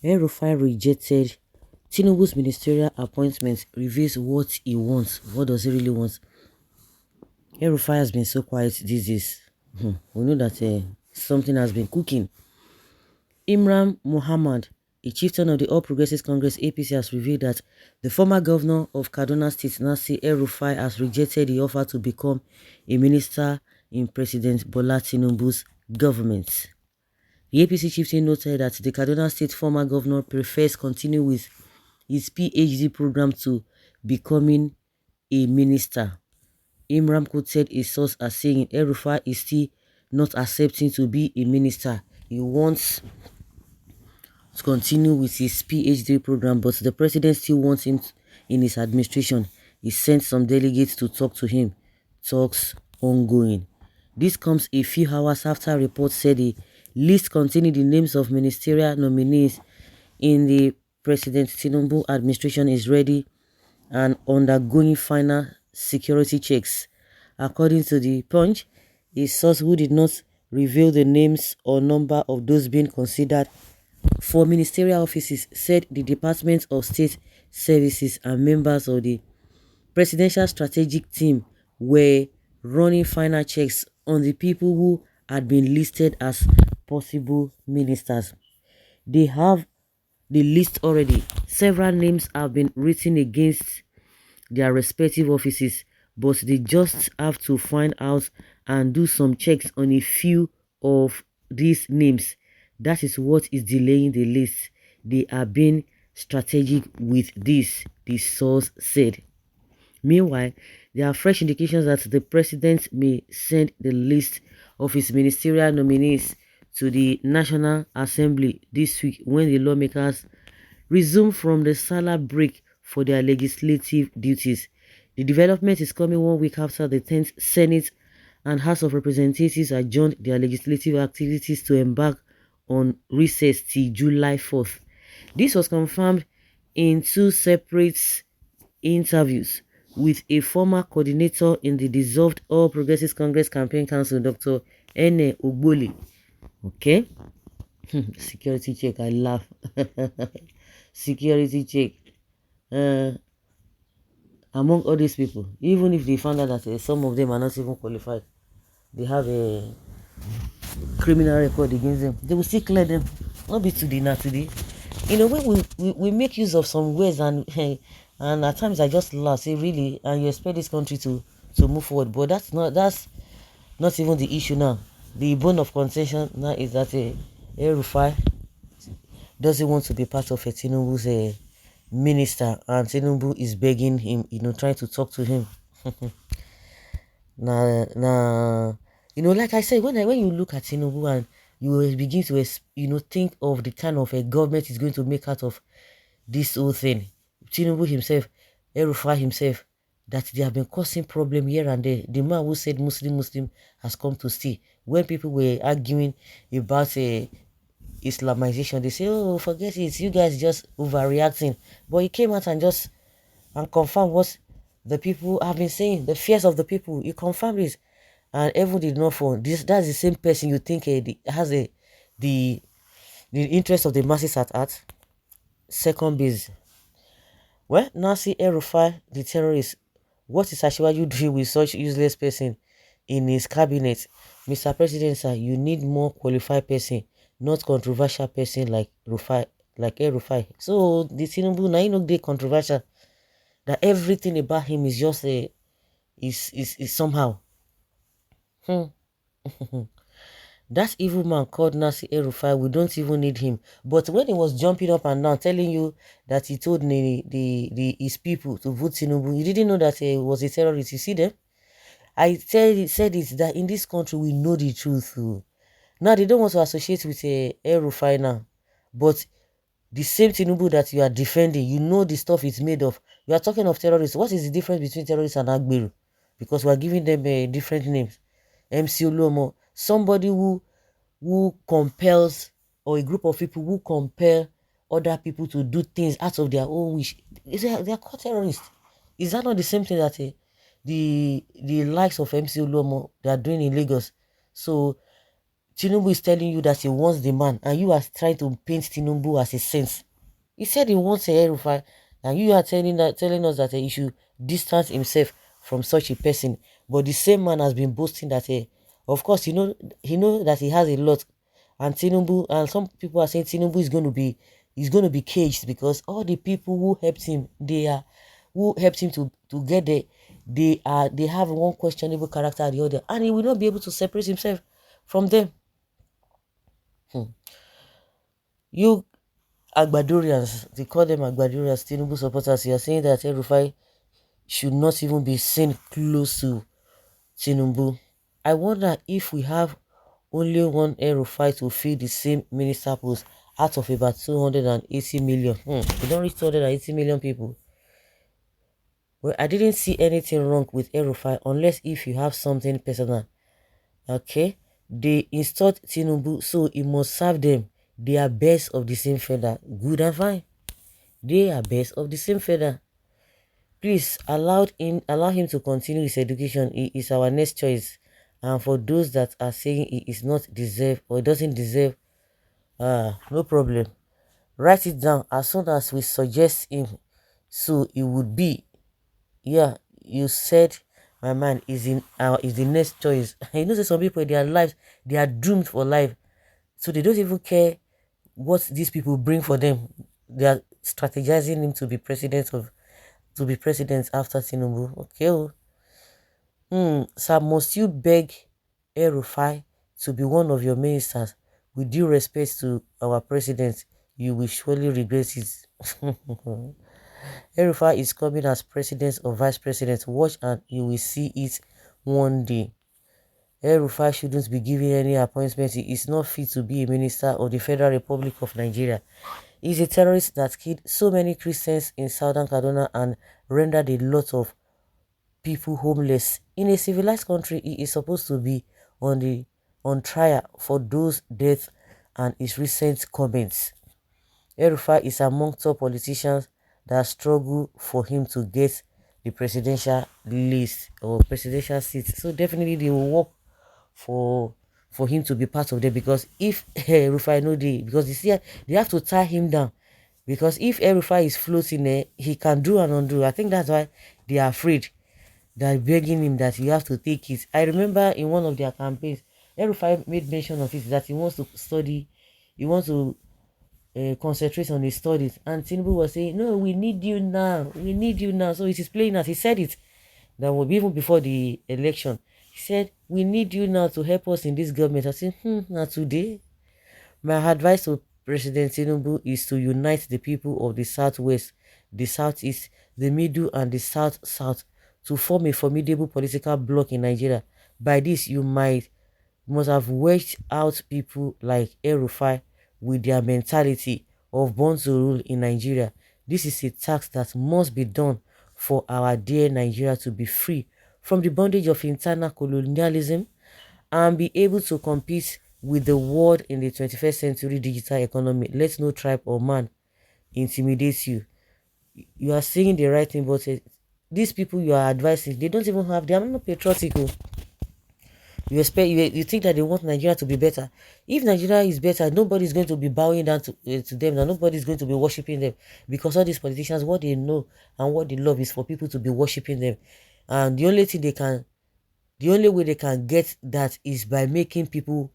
Elrufai rejected Tinubu's ministerial appointment, reveals what he wants. What does he really want? Elrufai has been so quiet these days. We know that something has been cooking. Imran Muhammad, a chieftain of the All Progressives Congress APC, has revealed that the former governor of Kaduna State, Nasir El-Rufai, has rejected the offer to become a minister in President Bola Tinubu's government. The APC chieftain noted that the Kaduna State former governor prefers continue with his PhD program to becoming a minister. Imran quoted a source as saying El-Rufai is still not accepting to be a minister. He wants to continue with his PhD program, but the president still wants him in his administration. He sent some delegates to talk to him. Talks ongoing. This comes a few hours after reports said the list containing the names of ministerial nominees in the President Tinubu administration is ready and undergoing final security checks. According to the Punch, a source who did not reveal the names or number of those being considered for ministerial offices said the Department of State Services and members of the presidential strategic team were running final checks on the people who had been listed as possible ministers. They have the list already. Several names have been written against their respective offices, but they just have to find out and do some checks on a few of these names. That is what is delaying the list. They are being strategic with this, the source said. Meanwhile, there are fresh indications that the president may send the list of his ministerial nominees to the National Assembly this week when the lawmakers resume from the Salah break for their legislative duties. The development is coming 1 week after the 10th Senate and House of Representatives adjourned their legislative activities to embark on recess till July 4th. This was confirmed in two separate interviews with a former coordinator in the dissolved All Progressives Congress Campaign Council, Dr. Ene Ogboli. Okay? Security check, I laugh. Security check. Among all these people, even if they found out that some of them are not even qualified, they have a criminal record against them, they will still clear them. Not be today, not today. In a way, we make use of some ways and and at times I just laugh, say really, and you expect this country to move forward, but that's not even the issue now. The bone of contention now is that Elrufai doesn't want to be part of a Tinubu's minister, and Tinubu is begging him, trying to talk to him. Now, like I said, when you look at Tinubu and you will begin to think of the kind of a government is going to make out of this whole thing. Tinubu himself, Elrufai himself, that they have been causing problem here and there. The man who said Muslim has come to stay. When people were arguing about Islamization, they say, oh, forget it, you guys just overreacting. But he came out and confirmed what the people have been saying, the fears of the people. He confirmed it, and everyone did not fall. That's the same person you think has the interest of the masses at heart. Second base. Well, Nasir El-Rufai, the terrorist, what is Asiwaju doing with such useless person in his cabinet? Mr. President, sir, you need more qualified person, not controversial person like El-Rufai. So the Tinubu now no dey controversial. That everything about him is just is somehow. That evil man called Nasir El-Rufai, we don't even need him. But when he was jumping up and down, telling you that he told his people to vote Tinubu, you didn't know that he was a terrorist. You see them? I said it that in this country we know the truth. Now they don't want to associate with El-Rufai now. But the same Tinubu that you are defending, you know the stuff it's made of. You are talking of terrorists. What is the difference between terrorists and Agberu? Because we are giving them different names. MC Oluomo, somebody who compels, or a group of people who compel other people to do things out of their own wish. They are called terrorists. Is that not the same thing that the likes of MC Oluomo they are doing in Lagos? So Tinubu is telling you that he wants the man, and you are trying to paint Tinubu as a saint. He said he wants a Elrufai, and you are telling us that he should distance himself from such a person. But the same man has been boasting that of course, he know that he has a lot, and Tinubu, and some people are saying Tinubu is going to be caged because all the people who helped him, who helped him to get there, they have one questionable character or the other, and he will not be able to separate himself from them. You Agbadorians, they call them Agbadorians, Tinubu supporters, you are saying that Elrufai should not even be seen close to Tinubu. I wonder if we have only one Elrufai to fill the same minister post out of about 280 million. We don't reach 280 million people. Well, I didn't see anything wrong with Elrufai unless if you have something personal. Okay? They installed Tinubu, so it must serve them. They are birds of the same feather. Good and fine. They are birds of the same feather. Please allow him to continue his education. He is our next choice. And for those that are saying he is not deserve or doesn't deserve, no problem. Write it down as soon as we suggest him. So it would be, yeah, you said my man is the next choice. You know, some people, their lives, they are doomed for life. So they don't even care what these people bring for them. They are strategizing him to be president after Tinubu. Okay. Sir, must you beg Elrufai to be one of your ministers? With due respect to our president, you will surely regret it. Elrufai is coming as president or vice president. Watch and you will see it one day. Elrufai shouldn't be given any appointment. He is not fit to be a minister of the Federal Republic of Nigeria. He is a terrorist that killed so many Christians in southern Kaduna and rendered a lot of people homeless. In a civilized country, he is supposed to be on trial for those deaths and his recent comments. Elrufai is among top politicians that struggle for him to get the presidential list or presidential seat. So definitely they will work for him to be part of them, because if Elrufai no dey, because they have to tie him down, because if Elrufai is floating there, he can do and undo. I think that's why they are afraid. They're begging him that you have to take it. I remember in one of their campaigns, Elrufai made mention of it, that he wants to study, he wants to concentrate on his studies, and Tinubu was saying, no, we need you now, we need you now. So it is playing as he said it, that will be even before the election. He said, we need you now to help us in this government. I said, not today. My advice to President Tinubu is to unite the people of the Southwest, the Southeast, the Middle, and the South to form a formidable political bloc in Nigeria. By this, you must have wedged out people like Elrufai with their mentality of born to rule in Nigeria. This is a task that must be done for our dear Nigeria to be free from the bondage of internal colonialism and be able to compete with the world in the 21st century digital economy. Let no tribe or man intimidate you. You are saying the right thing, but these people you are advising, they don't even have, they are not patriotic. You think that they want Nigeria to be better. If Nigeria is better, nobody is going to be bowing down to them, and nobody is going to be worshiping them, because all these politicians, what they know and what they love is for people to be worshiping them. And the only way they can get that is by making people,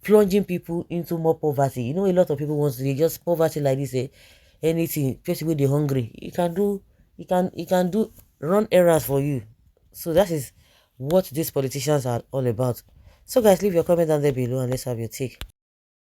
plunging people into more poverty. A lot of people want to, they just poverty like this, anything, especially when they're hungry. He can do run errands for you. So that is what these politicians are all about. So guys, leave your comment down there below and let's have your take.